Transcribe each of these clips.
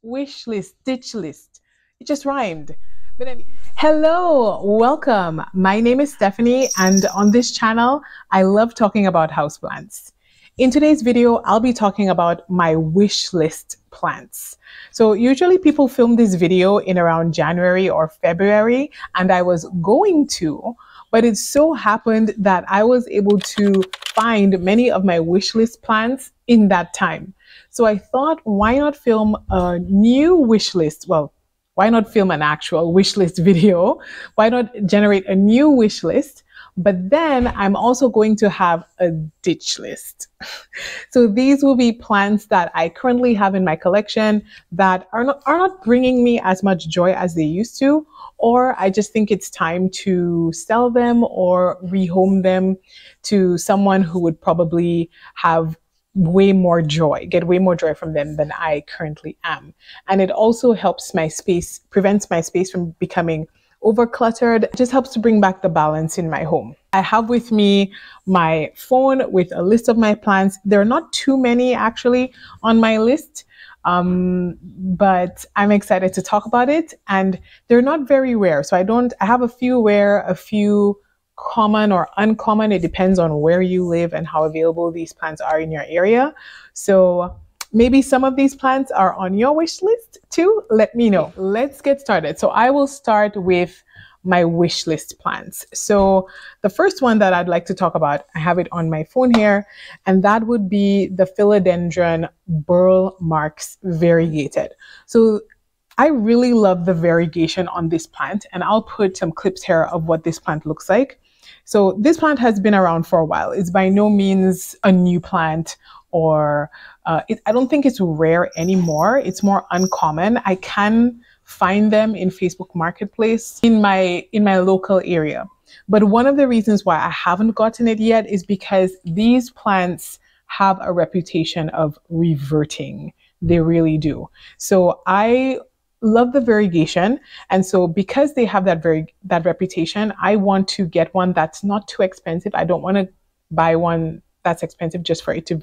wish list, ditch list. It just rhymed. But anyway, hello, welcome. My name is Stephanie, and on this channel, I love talking about houseplants. In today's video, I'll be talking about my wish list plants. So usually people film this video in around January or February, and I was going to, but it so happened that I was able to find many of my wish list plants in that time. So I thought, why not film a new wish list? Well, why not film an actual wish list video? Why not generate a new wish list? But then I'm also going to have a ditch list. So these will be plants that I currently have in my collection that are not bringing me as much joy as they used to, or I just think it's time to sell them or rehome them to someone who would probably have way more joy, get way more joy from them than I currently am. And it also helps my space, prevents my space from becoming overcluttered. It just helps to bring back the balance in my home. I have with me my phone with a list of my plants. There are not too many actually on my list, but I'm excited to talk about it. And they're not very rare. So I have a few rare, a few common or uncommon. It depends on where you live and how available these plants are in your area. So maybe some of these plants are on your wish list too. Let me know. Let's get started. So I will start with my wish list plants. So the first one that I'd like to talk about, I have it on my phone here, and that would be the Philodendron Burl Marks variegated. So I really love the variegation on this plant, and I'll put some clips here of what this plant looks like. So this plant has been around for a while. It's by no means a new plant, or I don't think it's rare anymore. It's more uncommon. I can find them in Facebook Marketplace in my local area. But one of the reasons why I haven't gotten it yet is because these plants have a reputation of reverting. They really do. So I love the variegation, and so because they have that reputation, I want to get one that's not too expensive. I don't want to buy one that's expensive just for it to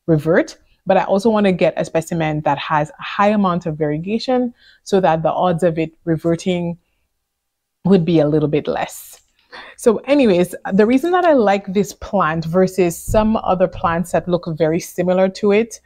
revert, but I also want to get a specimen that has a high amount of variegation so that the odds of it reverting would be a little bit less. So anyways, the reason that I like this plant versus some other plants that look very similar to it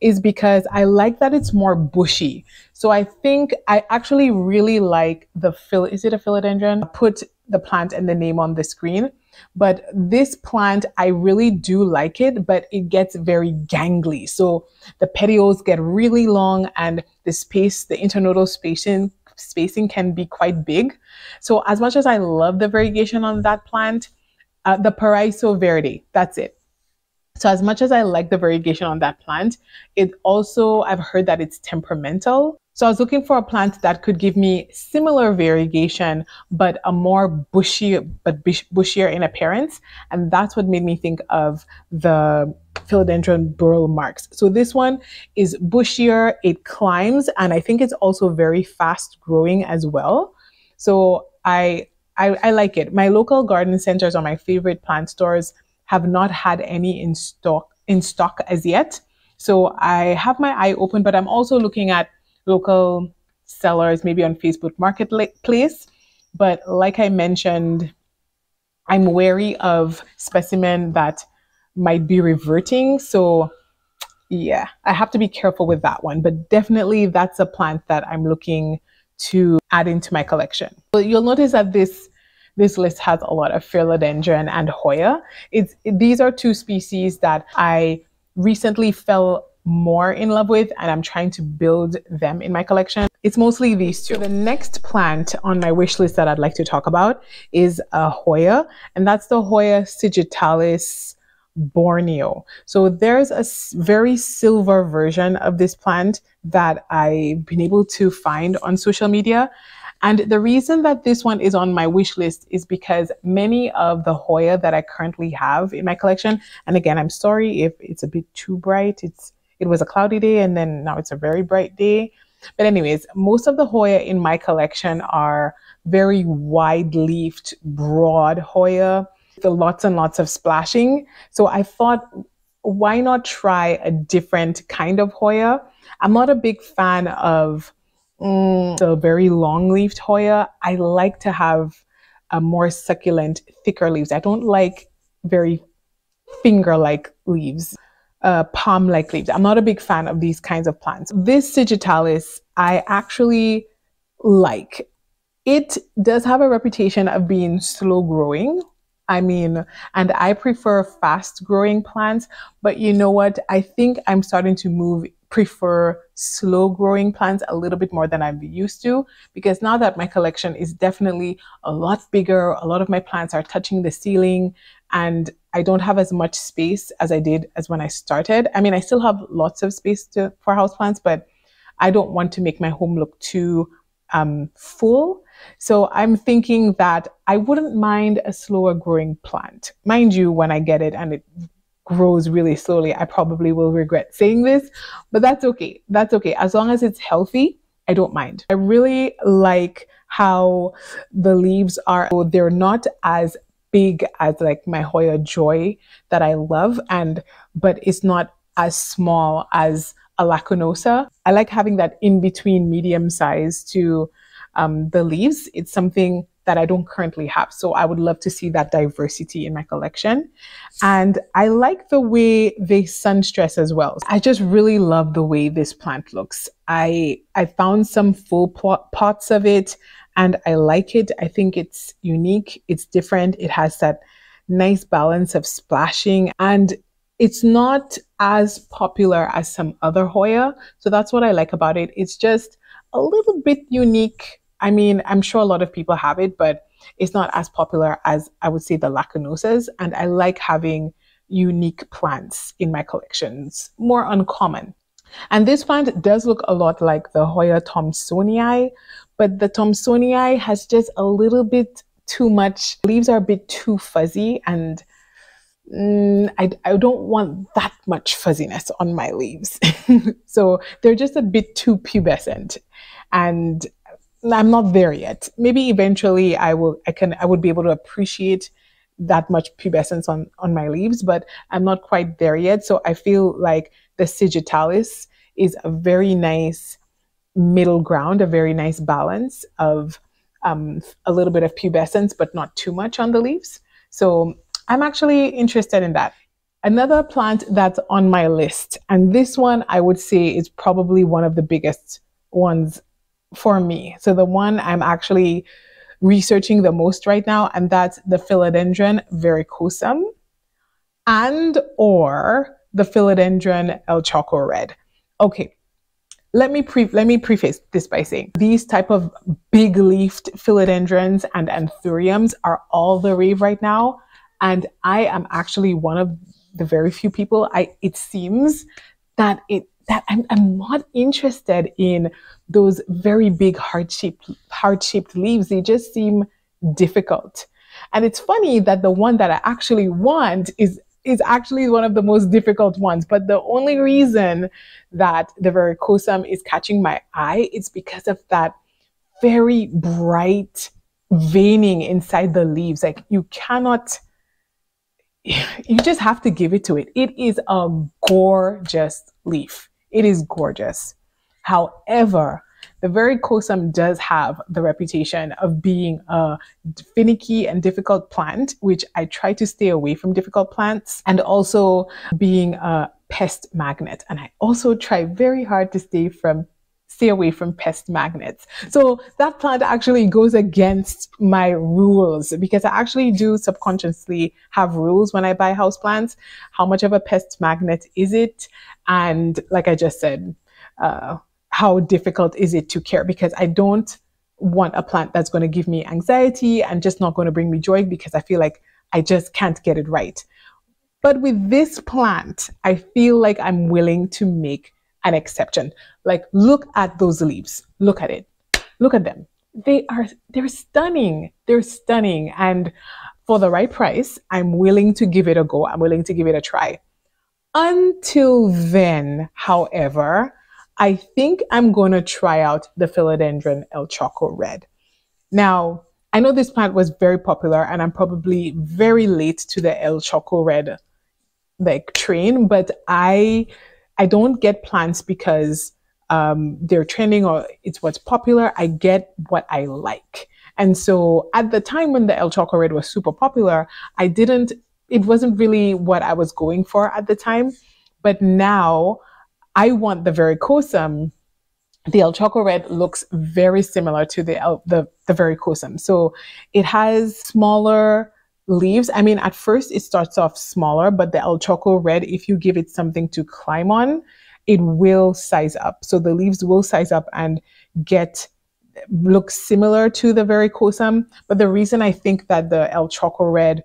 is because I like that it's more bushy. So I think I actually really like is it a philodendron? I'll put the plant and the name on the screen. But this plant, I really do like it, but it gets very gangly. So the petioles get really long, and the internodal spacing can be quite big. So as much as I love the variegation on that plant, the Paraiso Verde, that's it. So as much as I like the variegation on that plant, I've heard that it's temperamental. So I was looking for a plant that could give me similar variegation, but a more bushier in appearance. And that's what made me think of the Philodendron Burl Marks. So this one is bushier, it climbs, and I think it's also very fast growing as well. So I like it. My local garden centers or my favorite plant stores have not had any in stock as yet. So I have my eye open, but I'm also looking at local sellers, maybe on Facebook Marketplace. But like I mentioned, I'm wary of specimen that might be reverting. So yeah, I have to be careful with that one. But definitely that's a plant that I'm looking to add into my collection. So you'll notice that this list has a lot of Philodendron and Hoya. These are two species that I recently fell more in love with, and I'm trying to build them in my collection. It's mostly these two. So the next plant on my wish list that I'd like to talk about is a Hoya, and that's the Hoya Sigilattis Borneo. So there's a very silver version of this plant that I've been able to find on social media. And the reason that this one is on my wish list is because many of the Hoya that I currently have in my collection, and again, I'm sorry if it's a bit too bright. It was a cloudy day and then now it's a very bright day. But anyways, most of the Hoya in my collection are very wide-leafed, broad Hoya with lots and lots of splashing. So I thought, why not try a different kind of Hoya? I'm not a big fan of the very long-leaved Hoya. I like to have a more succulent, thicker leaves. I don't like very finger-like leaves, palm-like leaves. I'm not a big fan of these kinds of plants. This Sigilattis, I actually like. It does have a reputation of being slow growing. I mean, and I prefer fast growing plants, but you know what? I think I'm starting to prefer slow growing plants a little bit more than I'm used to, because now that my collection is definitely a lot bigger, a lot of my plants are touching the ceiling, and I don't have as much space as I did as when I started. I mean, I still have lots of space for houseplants, but I don't want to make my home look too full. So I'm thinking that I wouldn't mind a slower growing plant. Mind you, when I get it and it grows really slowly, I probably will regret saying this, but that's okay. That's okay. As long as it's healthy, I don't mind. I really like how the leaves are, they're not as big as like my Hoya Joy that I love, but it's not as small as a Lacunosa. I like having that in between medium size to the leaves. It's something that I don't currently have. So I would love to see that diversity in my collection. And I like the way they sun stress as well. I just really love the way this plant looks. I found some full pots of it and I like it. I think it's unique. It's different. It has that nice balance of splashing, and it's not as popular as some other Hoya. So that's what I like about it. It's just a little bit unique. I mean, I'm sure a lot of people have it, but it's not as popular as I would say the Lacunosas. And I like having unique plants in my collections, more uncommon. And this plant does look a lot like the Hoya Thomsonii, but the Thomsonii has just a little bit too much. Leaves are a bit too fuzzy, and I don't want that much fuzziness on my leaves. So they're just a bit too pubescent, and I'm not there yet. Maybe eventually I would be able to appreciate that much pubescence on my leaves, but I'm not quite there yet. So I feel like the Sigilattis is a very nice middle ground, a very nice balance of a little bit of pubescence, but not too much on the leaves. So I'm actually interested in that. Another plant that's on my list, and this one I would say is probably one of the biggest ones for me. So the one I'm actually researching the most right now, and that's the Philodendron verrucosum and or the Philodendron El Choco Red. Okay, let me preface this by saying these type of big leafed philodendrons and anthuriums are all the rave right now. And I am actually one of the very few people, it seems that I'm not interested in those very big heart-shaped leaves. They just seem difficult. And it's funny that the one that I actually want is actually one of the most difficult ones. But the only reason that the verrucosum is catching my eye is because of that very bright veining inside the leaves. Like you just have to give it to it. It is a gorgeous leaf. It is gorgeous. However, the verrucosum does have the reputation of being a finicky and difficult plant, which I try to stay away from difficult plants, and also being a pest magnet. And I also try very hard to stay away from pest magnets. So that plant actually goes against my rules, because I actually do subconsciously have rules when I buy houseplants. How much of a pest magnet is it? And like I just said, how difficult is it to care? Because I don't want a plant that's going to give me anxiety and just not going to bring me joy, because I feel like I just can't get it right. But with this plant, I feel like I'm willing to make an exception. Like, look at those leaves. Look at it. Look at them. They're stunning. They're stunning. And for the right price, I'm willing to give it a go. I'm willing to give it a try. Until then, however, I think I'm going to try out the Philodendron El Choco Red. Now, I know this plant was very popular, and I'm probably very late to the El Choco Red train, but I don't get plants because they're trending or it's what's popular, I get what I like. And so at the time when the El Choco Red was super popular, it wasn't really what I was going for at the time. But now I want the varicosum. The El Choco Red looks very similar to the varicosum. So it has smaller leaves. I mean, at first it starts off smaller, but the El Choco Red, if you give it something to climb on, it will size up. So the leaves will size up and look similar to the varicosum. But the reason I think that the El Choco Red,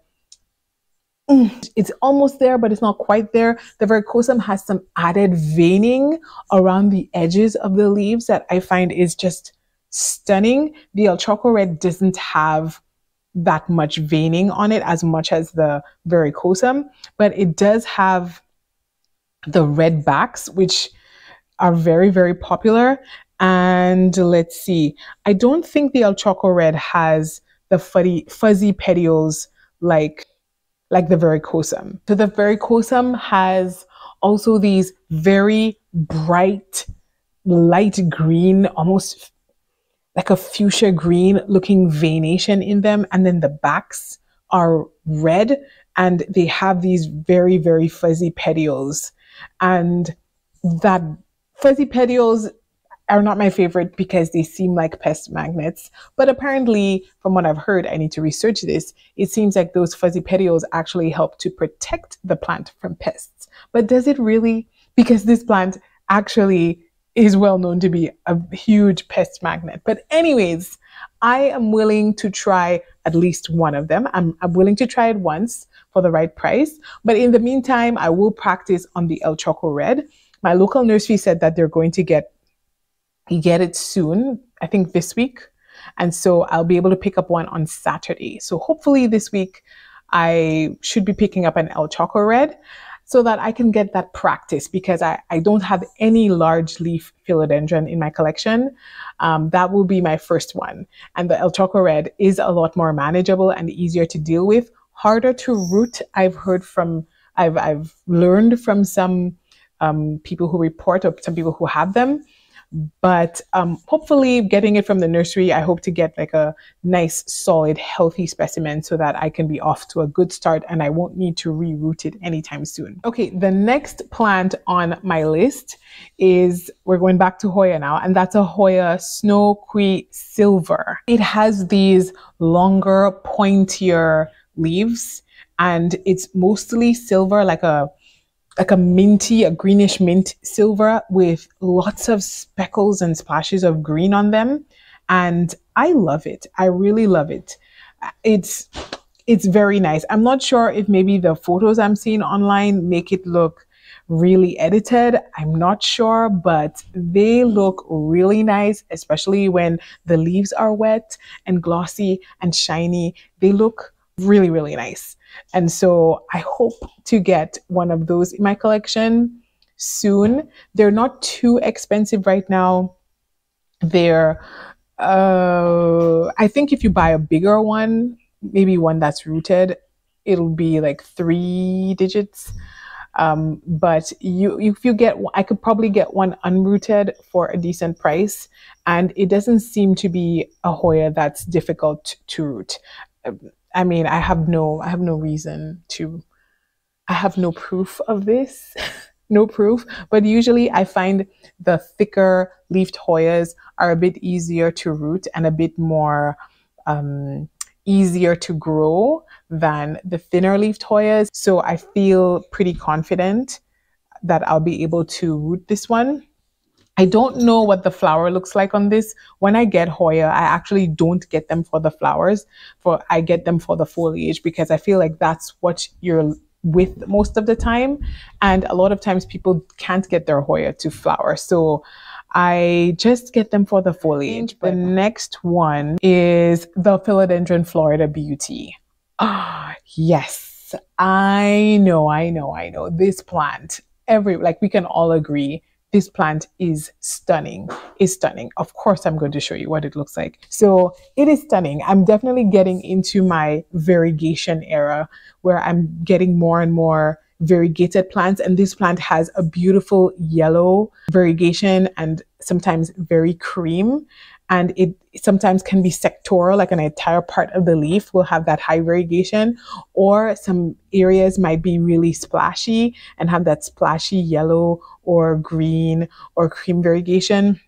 it's almost there, but it's not quite there. The verrucosum has some added veining around the edges of the leaves that I find is just stunning. The El Choco Red doesn't have that much veining on it as much as the verrucosum, but it does have the red backs, which are very, very popular. And let's see, I don't think the El Choco Red has the fuzzy petioles like the verrucosum. So the verrucosum has also these very bright, light green, almost like a fuchsia green looking veination in them. And then the backs are red and they have these very, very fuzzy petioles. And that fuzzy petioles are not my favorite because they seem like pest magnets. But apparently, from what I've heard, I need to research this, it seems like those fuzzy petioles actually help to protect the plant from pests. But does it really? Because this plant actually is well known to be a huge pest magnet. But anyways, I am willing to try at least one of them. I'm willing to try it once for the right price. But in the meantime, I will practice on the El Choco Red. My local nursery said that they're going to get it soon, I think this week. And so I'll be able to pick up one on Saturday. So hopefully this week I should be picking up an El Choco Red so that I can get that practice, because I don't have any large leaf philodendron in my collection. That will be my first one. And the El Choco Red is a lot more manageable and easier to deal with, harder to root. I've learned from some people who report, or some people who have them. But hopefully getting it from the nursery, I hope to get like a nice, solid, healthy specimen so that I can be off to a good start and I won't need to reroot it anytime soon. Okay, the next plant on my list is, we're going back to Hoya now, and that's a Hoya Snowy Silver. It has these longer, pointier leaves, and it's mostly silver, like a minty, a greenish mint silver with lots of speckles and splashes of green on them. And I love it. I really love it. It's very nice. I'm not sure if maybe the photos I'm seeing online make it look really edited. I'm not sure, but they look really nice, especially when the leaves are wet and glossy and shiny. They look really, really nice. And so I hope to get one of those in my collection soon. They're not too expensive right now. They're, I think if you buy a bigger one, maybe one that's rooted, it'll be like 3 digits. But if you get, I could probably get one unrooted for a decent price. And it doesn't seem to be a Hoya that's difficult to root. I mean, I have no reason to, I have no proof of this, no proof, but usually I find the thicker leafed Hoyas are a bit easier to root and a bit more easier to grow than the thinner leafed Hoyas. So I feel pretty confident that I'll be able to root this one. I don't know what the flower looks like on this. When I get Hoya, I actually don't get them for the flowers, I get them for the foliage, because I feel like that's what you're with most of the time. And a lot of times people can't get their Hoya to flower. So I just get them for the foliage. The next one is the Philodendron Florida Beauty. Ah, yes, I know. This plant, we can all agree, this plant is stunning, Of course, I'm going to show you what it looks like. So it is stunning. I'm definitely getting into my variegation era where I'm getting more and more variegated plants. And this plant has a beautiful yellow variegation and sometimes very cream. And it sometimes can be sectoral, like an entire part of the leaf will have that high variegation, or some areas might be really splashy and have that splashy yellow or green or cream variegation.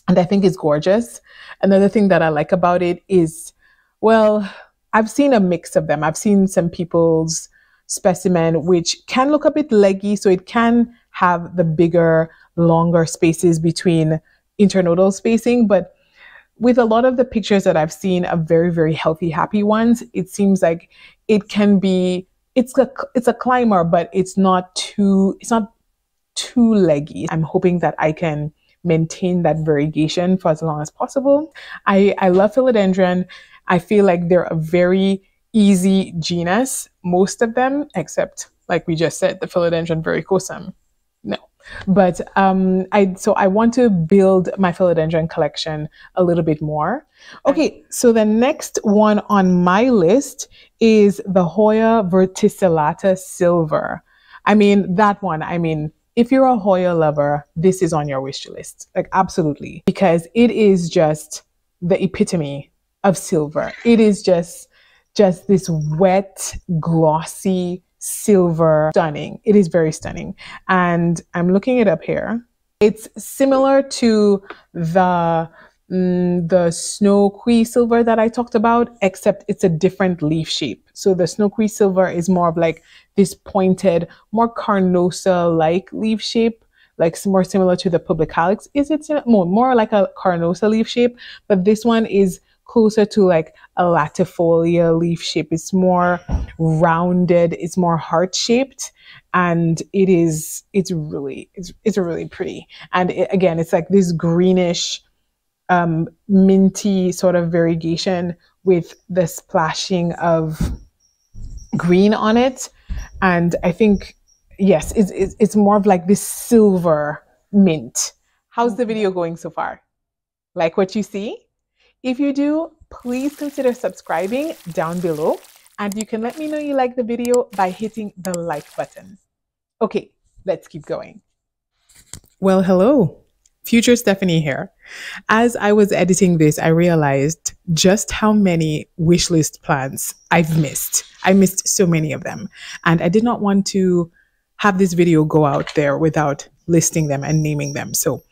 And I think it's gorgeous. Another thing that I like about it is, well, I've seen a mix of them. I've seen some people's specimen, which can look a bit leggy. So it can have the bigger, longer spaces between internodal spacing. But with a lot of the pictures that I've seen of very, very healthy, happy ones, it seems like it can be, it's a climber, but it's not too leggy. I'm hoping that I can maintain that variegation for as long as possible. I love philodendron. I feel like they're a very easy genus, most of them, except like we just said, the Philodendron verrucosum. No. But I want to build my philodendron collection a little bit more. Okay, so the next one on my list is the Hoya verticillata silver. I mean, that one, if you're a Hoya lover, this is on your wish list. Like, absolutely. Because it is just the epitome of silver. It is just this wet, glossy silver. Stunning. It is very stunning. And I'm looking it up here. It's similar to the snow silver that I talked about, except it's a different leaf shape. So the snow silver is more of like this pointed, more carnosa-like leaf shape, like more similar to the publicalis. Is it more like a carnosa leaf shape? But this one is closer to like a latifolia leaf shape. It's more rounded, it's more heart-shaped, and it's really pretty. And again, it's like this greenish, minty sort of variegation with the splashing of green on it. And I think, yes, it's more of like this silver mint. How's the video going so far? Like what you see? If you do, please consider subscribing down below, and you can let me know you like the video by hitting the like button. Okay, let's keep going. Well, hello. Future Stephanie here. As I was editing this, I realized just how many wishlist plants I've missed. I missed so many of them, and I did not want to have this video go out there without listing them and naming them. So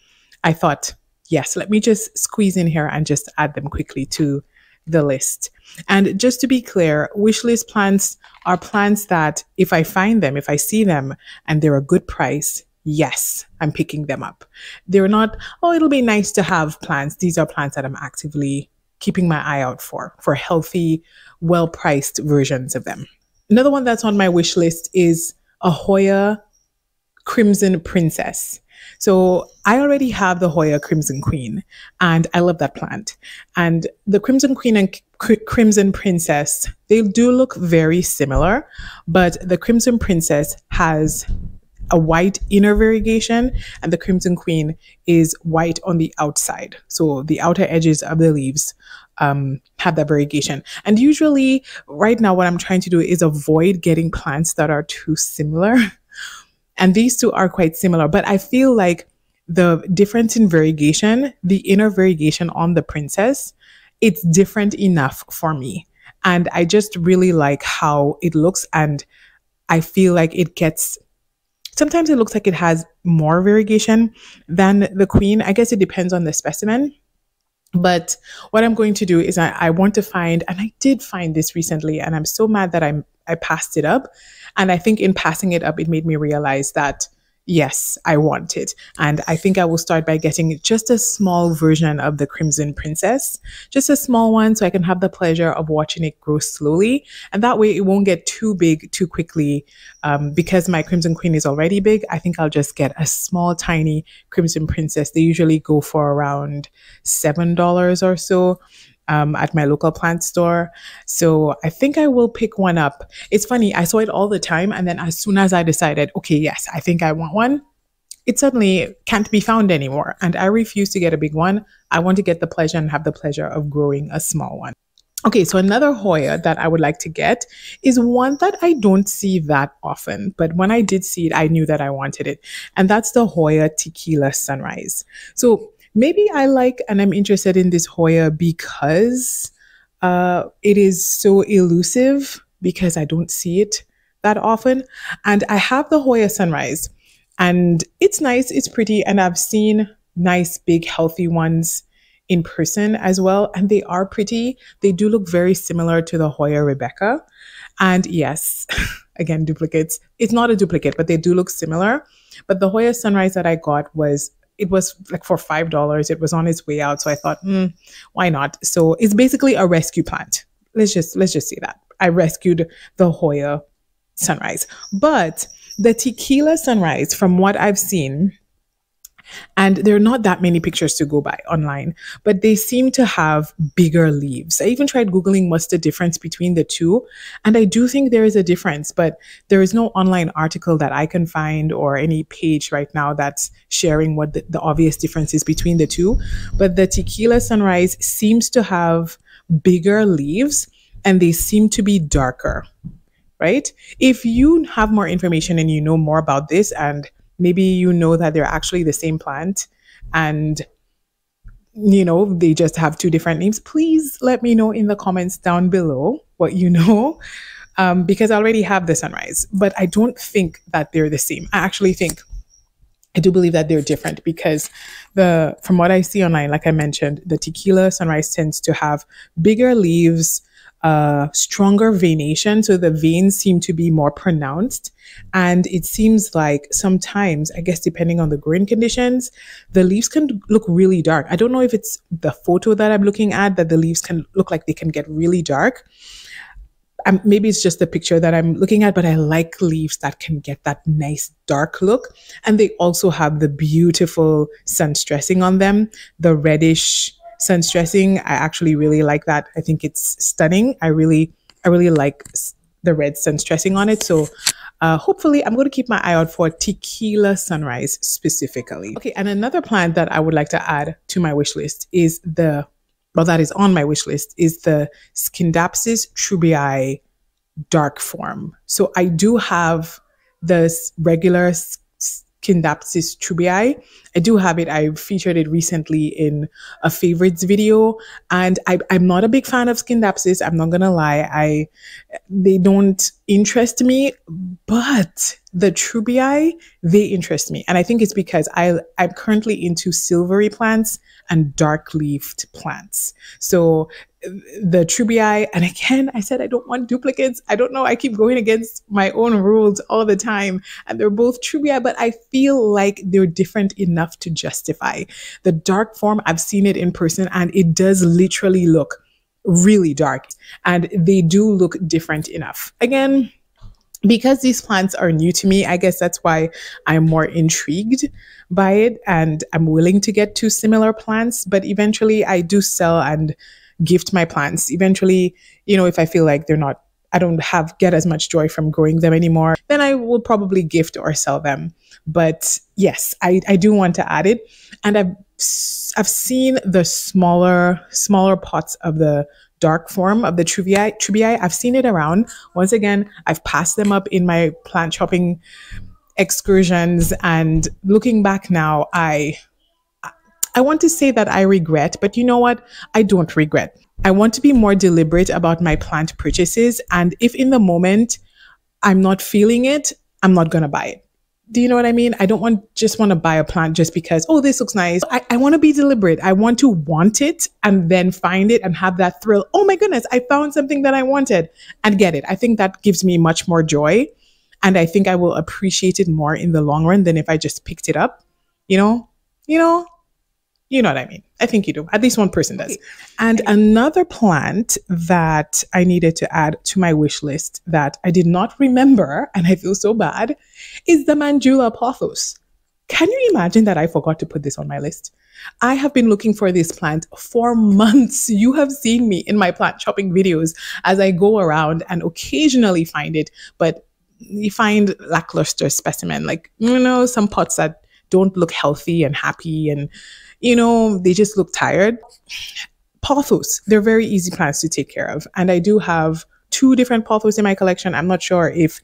I thought, yes, let me just squeeze in here and just add them quickly to the list. And just to be clear, wishlist plants are plants that if I find them, if I see them and they're a good price, yes, I'm picking them up. They're not, oh, it'll be nice to have plants. These are plants that I'm actively keeping my eye out for healthy, well-priced versions of them. Another one that's on my wish list is a Hoya Crimson Princess. So I already have the Hoya Crimson Queen, and I love that plant. And the Crimson Queen and Crimson Princess, they do look very similar, but the Crimson Princess has a white inner variegation, and the Crimson Queen is white on the outside. So the outer edges of the leaves have that variegation. And usually right now what I'm trying to do is avoid getting plants that are too similar. And these two are quite similar, but I feel like the difference in variegation, the inner variegation on the Princess, it's different enough for me. And I just really like how it looks, and I feel like it gets, sometimes it looks like it has more variegation than the Queen. I guess it depends on the specimen. But what I'm going to do is I want to find, and I did find this recently, and I'm so mad that I passed it up. And I think in passing it up, it made me realize that, yes, I want it. And I think I will start by getting just a small version of the Crimson Princess, just a small one, so I can have the pleasure of watching it grow slowly. And that way it won't get too big too quickly. Because my Crimson Queen is already big, I think I'll just get a small, tiny Crimson Princess. They usually go for around $7 or so. At my local plant store. So I think I will pick one up. It's funny, I saw it all the time, and then as soon as I decided, okay, yes, I think I want one, it suddenly can't be found anymore. And I refuse to get a big one. I want to get the pleasure and have the pleasure of growing a small one. Okay, so another Hoya that I would like to get is one that I don't see that often, but when I did see it, I knew that I wanted it. And that's the Hoya Tequila Sunrise. So maybe I like and I'm interested in this Hoya because it is so elusive, because I don't see it that often. And I have the Hoya Sunrise, and it's nice, it's pretty, and I've seen nice, big, healthy ones in person as well, and they are pretty. They do look very similar to the Hoya Rebecca. And yes, again, duplicates. It's not a duplicate, but they do look similar. But the Hoya Sunrise that I got was like for $5. It was on its way out. So I thought, why not? So it's basically a rescue plant. Let's just say that. I rescued the Hoya Sunrise. But the Tequila Sunrise, from what I've seen, and there are not that many pictures to go by online, but they seem to have bigger leaves. I even tried Googling what's the difference between the two. And I do think there is a difference, but there is no online article that I can find or any page right now that's sharing what the obvious difference is between the two. But the Tequila Sunrise seems to have bigger leaves, and they seem to be darker, right? If you have more information and you know more about this, and maybe you know that they're actually the same plant and, you know, they just have two different names, please let me know in the comments down below what you know, because I already have the Sunrise, but I don't think that they're the same. I do believe that they're different, because from what I see online, like I mentioned, the Tequila Sunrise tends to have bigger leaves, stronger veination. So the veins seem to be more pronounced. And it seems like sometimes, I guess, depending on the growing conditions, the leaves can look really dark. I don't know if it's the photo that I'm looking at, that the leaves can look like they can get really dark. Maybe it's just the picture that I'm looking at, but I like leaves that can get that nice dark look. And they also have the beautiful sun stressing on them, the reddish sun stressing. I actually really like that. I think it's stunning. I really like the red sun stressing on it. So hopefully I'm going to keep my eye out for Tequila Sunrise specifically. Okay, and another plant that I would like to add to my wish list is that is on my wish list, is the Scindapsus Tribi dark form. So I do have the regular Scindapsus Tribi. I do have it. I featured it recently in a favorites video, and I'm not a big fan of Scindapsus. I'm not gonna lie. They don't interest me, but the Truebii, they interest me. And I think it's because I'm currently into silvery plants and dark leafed plants. So the Truebii, and again, I said I don't want duplicates. I don't know. I keep going against my own rules all the time. And they're both Truebii, but I feel like they're different enough to justify. The dark form, I've seen it in person, and it does literally look really dark, and they do look different enough. Again, because these plants are new to me, I guess that's why I'm more intrigued by it, and I'm willing to get two similar plants. But eventually I do sell and gift my plants. Eventually, you know, if I feel like I don't get as much joy from growing them anymore, then I will probably gift or sell them. But yes, I do want to add it. And I've seen the smaller pots of the dark form of the Truebii. I've seen it around. Once again, I've passed them up in my plant shopping excursions, and looking back now, I want to say that I regret, but you know what? I don't regret. I want to be more deliberate about my plant purchases, and if in the moment I'm not feeling it, I'm not going to buy it. Do you know what I mean? I don't just want to buy a plant just because, oh, this looks nice. I want to be deliberate. I want to want it and then find it and have that thrill. Oh my goodness, I found something that I wanted, and get it. I think that gives me much more joy, and I think I will appreciate it more in the long run than if I just picked it up. You know what I mean? I think you do. At least one person does. And another plant that I needed to add to my wish list that I did not remember, and I feel so bad, is the Mandula pothos. Can you imagine that I forgot to put this on my list? I have been looking for this plant for months. You have seen me in my plant shopping videos as I go around and occasionally find it, but you find lackluster specimen, like, you know, some pots that don't look healthy and happy, and, you know, they just look tired. Pothos, they're very easy plants to take care of. And I do have two different pothos in my collection. I'm not sure if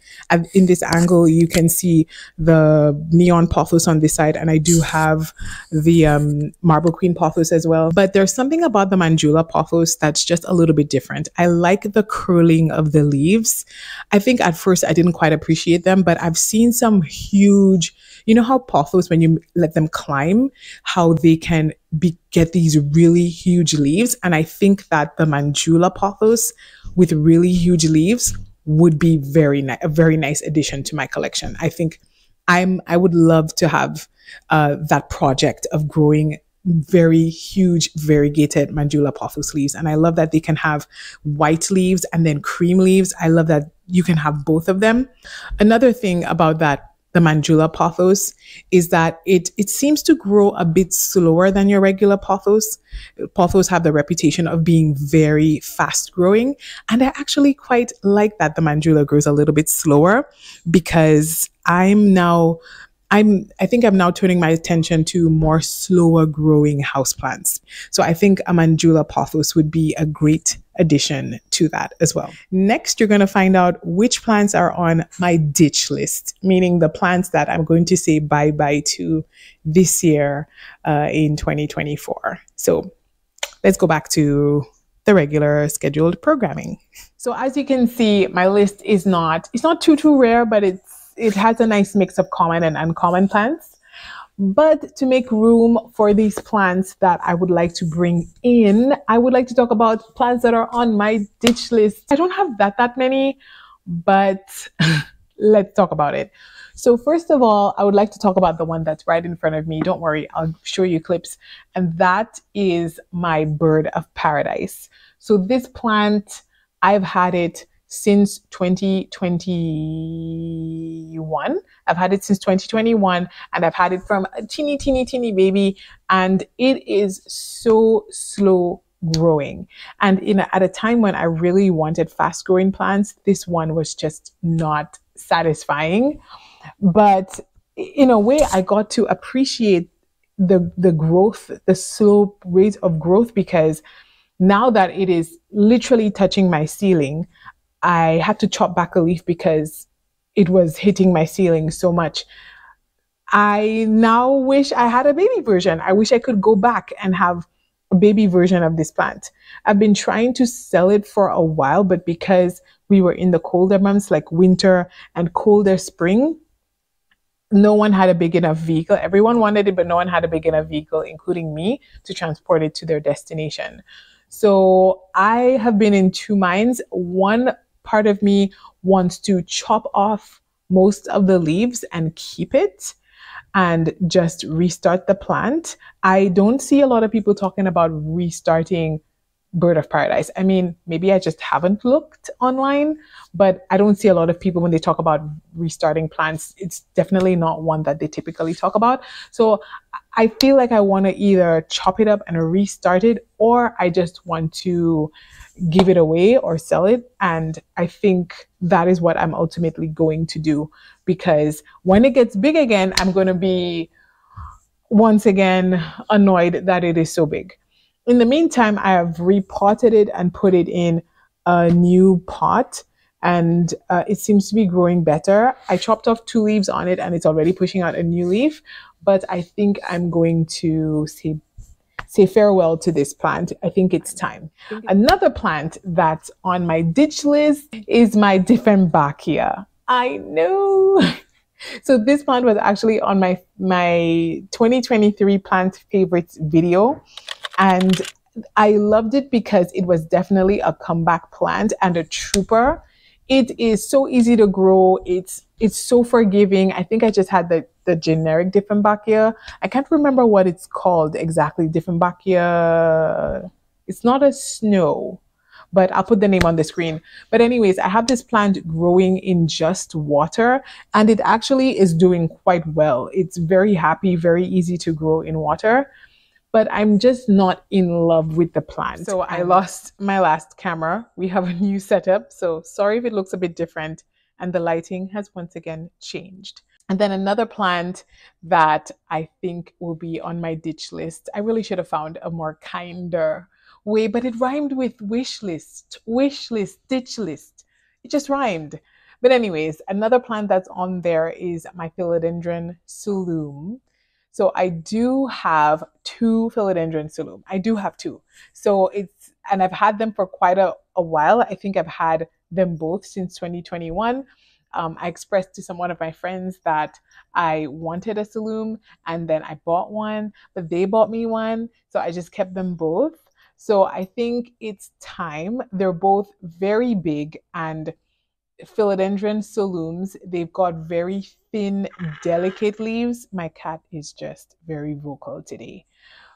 in this angle you can see the neon pothos on this side, and I do have the marble queen pothos as well. But there's something about the Manjula pothos that's just a little bit different. I like the curling of the leaves. I think at first I didn't quite appreciate them, but I've seen some huge, you know how pothos, when you let them climb, how they can get these really huge leaves. And I think that the Manjula pothos with really huge leaves would be a very nice addition to my collection. I think I would love to have that project of growing very huge variegated Manjula pothos leaves. And I love that they can have white leaves and then cream leaves. I love that you can have both of them. Another thing about the Manjula pothos is that it seems to grow a bit slower than your regular pothos. Pothos have the reputation of being very fast growing. And I actually quite like that the Manjula grows a little bit slower, because I think I'm now turning my attention to more slower growing houseplants. So I think a Manjula pothos would be a great addition to that as well. Next, you're going to find out which plants are on my ditch list, meaning the plants that I'm going to say bye-bye to this year in 2024. So let's go back to the regular scheduled programming. So as you can see, my list is it's not too rare, but it has a nice mix of common and uncommon plants. But to make room for these plants that I would like to bring in, I would like to talk about plants that are on my ditch list. I don't have that many, but let's talk about it. So first of all, I would like to talk about the one that's right in front of me. Don't worry, I'll show you clips. And that is my bird of paradise. So this plant, I've had it since 2021. I've had it since 2021, and I've had it from a teeny baby, and it is so slow growing. And at a time when I really wanted fast growing plants, this one was just not satisfying. But in a way, I got to appreciate the growth, the slow rate of growth, because now that it is literally touching my ceiling, I had to chop back a leaf because it was hitting my ceiling so much. I now wish I had a baby version. I wish I could go back and have a baby version of this plant. I've been trying to sell it for a while, but because we were in the colder months like winter and colder spring, no one had a big enough vehicle. Everyone wanted it, but no one had a big enough vehicle, including me, to transport it to their destination. So I have been in two minds. One part of me wants to chop off most of the leaves and keep it and just restart the plant. I don't see a lot of people talking about restarting bird of paradise. I mean, maybe I just haven't looked online, but I don't see a lot of people when they talk about restarting plants. It's definitely not one that they typically talk about. So I feel like I want to either chop it up and restart it, or I just want to give it away or sell it. And I think that is what I'm ultimately going to do, because when it gets big again, I'm going to be once again annoyed that it is so big. In the meantime, I have repotted it and put it in a new pot, and it seems to be growing better. I chopped off 2 leaves on it and it's already pushing out a new leaf, but I think I'm going to say farewell to this plant. I think it's time. Another plant that's on my ditch list is my Dieffenbachia. I know. So this plant was actually on my 2023 plant favorites video. And I loved it because it was definitely a comeback plant and a trooper. It is so easy to grow. It's so forgiving. I think I just had the generic Dieffenbachia. I can't remember what it's called exactly. Dieffenbachia. It's not a snow, but I'll put the name on the screen. But anyways, I have this plant growing in just water, and it actually is doing quite well. It's very happy, very easy to grow in water. But I'm just not in love with the plant. So I lost my last camera. We have a new setup, so sorry if it looks a bit different, and the lighting has once again changed. And then another plant that I think will be on my ditch list. I really should have found a more kinder way, but it rhymed with wish list, ditch list. It just rhymed. But anyways, another plant that's on there is my Philodendron Selloum. So I do have two Philodendron Selloum. I do have two. So and I've had them for quite a while. I think I've had them both since 2021. I expressed to one of my friends that I wanted a Selloum, and then I bought one, but they bought me one. So I just kept them both. So I think it's time. They're both very big, and Philodendron Selloums, they've got very thin, delicate leaves. My cat is just very vocal today.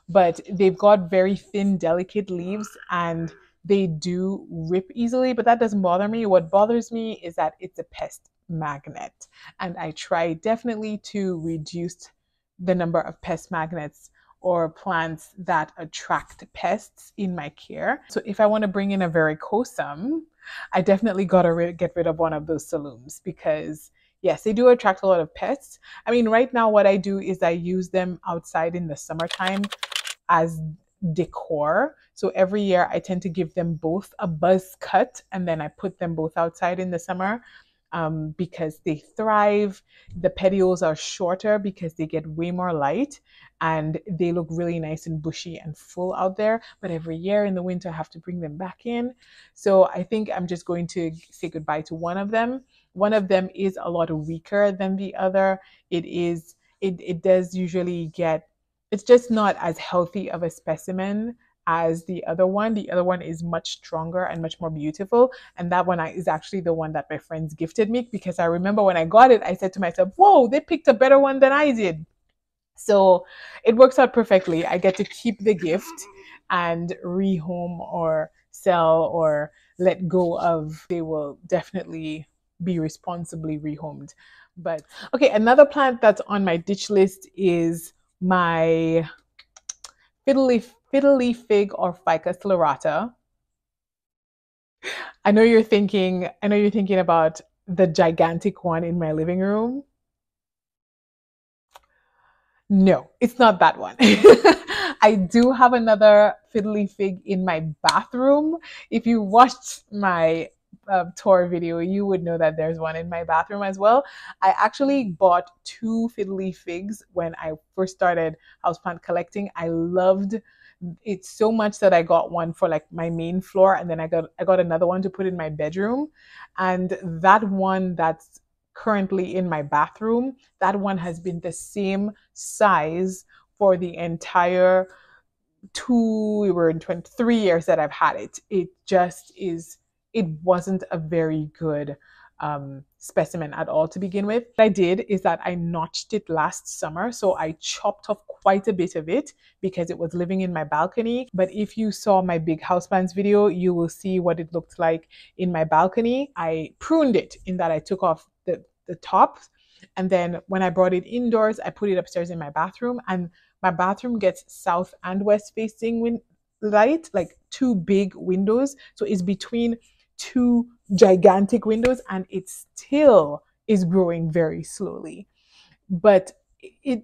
But they've got very thin, delicate leaves, and they do rip easily, but that doesn't bother me. What bothers me is that it's a pest magnet, and I try definitely to reduce the number of pest magnets or plants that attract pests in my care. So if I want to bring in a varicosum, I definitely got to get rid of one of those Selloums, because yes, they do attract a lot of pests. I mean, right now what I do is I use them outside in the summertime as decor. So every year I tend to give them both a buzz cut, and then I put them both outside in the summer because they thrive. The petioles are shorter because they get way more light, and they look really nice and bushy and full out there. But every year in the winter I have to bring them back in. So I think I'm just going to say goodbye to one of them. One of them is a lot weaker than the other. It does usually get, it's just not as healthy of a specimen as the other one. The other one is much stronger and much more beautiful. And that one is actually the one that my friends gifted me, because I remember when I got it, I said to myself, whoa, they picked a better one than I did. So it works out perfectly. I get to keep the gift and rehome or sell or let go of. They will definitely be responsibly rehomed. But okay, another plant that's on my ditch list is my Fiddle Leaf Fig or Ficus lyrata. I know you're thinking about the gigantic one in my living room. No, it's not that one. I do have another Fiddle Leaf Fig in my bathroom. If you watched my tour video, you would know that there's one in my bathroom as well. I actually bought two Fiddle Leaf Figs when I first started houseplant collecting. I loved it so much that I got one for like my main floor, and then I got another one to put in my bedroom. And that one that's currently in my bathroom, that one has been the same size for the entire 23 years that I've had it. It just is, it wasn't a very good specimen at all to begin with. What I did is that I notched it last summer. So I chopped off quite a bit of it because it was living in my balcony. But if you saw my big houseplants video, you will see what it looked like in my balcony. I pruned it in that I took off the top, and then when I brought it indoors, I put it upstairs in my bathroom, and my bathroom gets south and west facing light, like two big windows. So it's between two gigantic windows, and it still is growing very slowly. But it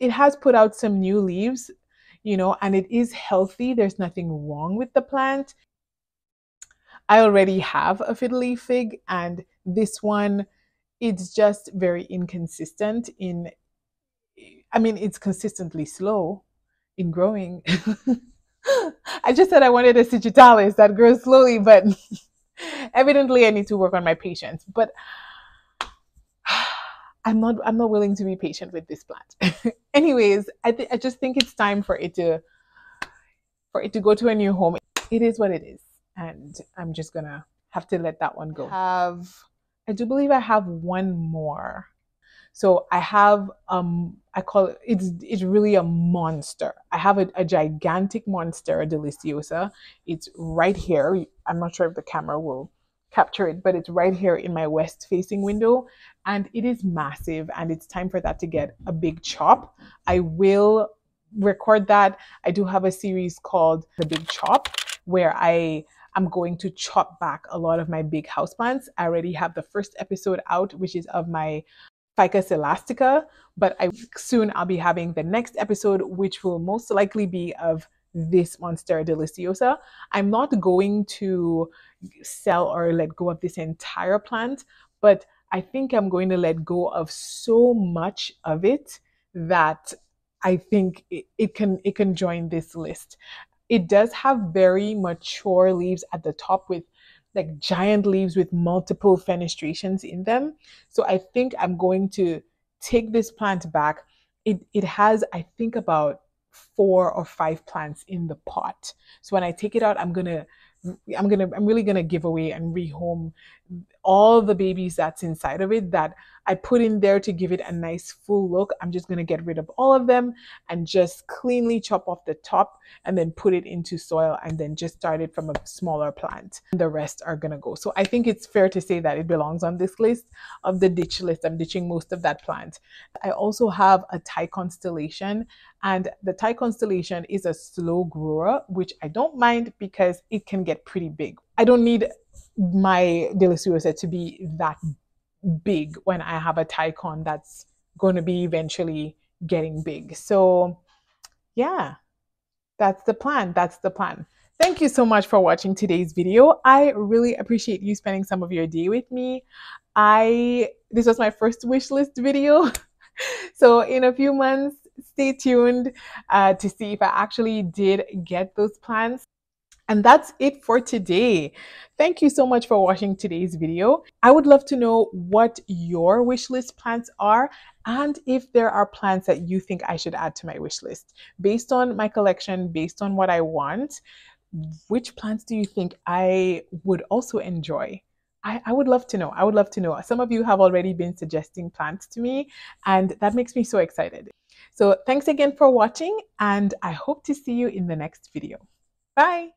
has put out some new leaves, you know, and it is healthy. There's nothing wrong with the plant. I already have a Fiddle Leaf Fig, and this one, it's just very inconsistent in, I mean, it's consistently slow in growing. I just said I wanted a Sigilattis that grows slowly, but evidently I need to work on my patience. But I'm not willing to be patient with this plant. Anyways, I just think it's time for it to go to a new home. It is what it is, and I'm just gonna have to let that one go. I do believe I have one more. So I have I call it, it's really a monster. I have a gigantic Monstera deliciosa. It's right here. I'm not sure if the camera will capture it, but it's right here in my west facing window, and it is massive, and it's time for that to get a big chop. I will record that. I do have a series called The Big Chop, where I'm going to chop back a lot of my big houseplants. I already have the first episode out, which is of my Ficus elastica, but soon I'll be having the next episode, which will most likely be of this Monstera deliciosa. I'm not going to sell or let go of this entire plant, but I think I'm going to let go of so much of it that I think it can join this list. It does have very mature leaves at the top with like giant leaves with multiple fenestrations in them. So I think I'm going to take this plant back. It has, I think, about 4 or 5 plants in the pot. So when I take it out, I'm really gonna give away and rehome all the babies that's inside of it that I put in there to give it a nice full look. I'm just gonna get rid of all of them and just cleanly chop off the top and then put it into soil and then just start it from a smaller plant. The rest are gonna go. So I think it's fair to say that it belongs on this list of the ditch list. I'm ditching most of that plant. I also have a Thai constellation, and the Thai constellation is a slow grower, which I don't mind because it can get pretty big. I don't need my deliciosa to be that big when I have a Thai con that's going to be eventually getting big. So yeah, that's the plan. That's the plan. Thank you so much for watching today's video. I really appreciate you spending some of your day with me. This was my first wish list video. So in a few months, stay tuned to see if I actually did get those plans. And that's it for today. Thank you so much for watching today's video. I would love to know what your wish list plants are and if there are plants that you think I should add to my wish list. Based on my collection, based on what I want, which plants do you think I would also enjoy? I would love to know. I would love to know. Some of you have already been suggesting plants to me, and that makes me so excited. So thanks again for watching, and I hope to see you in the next video. Bye.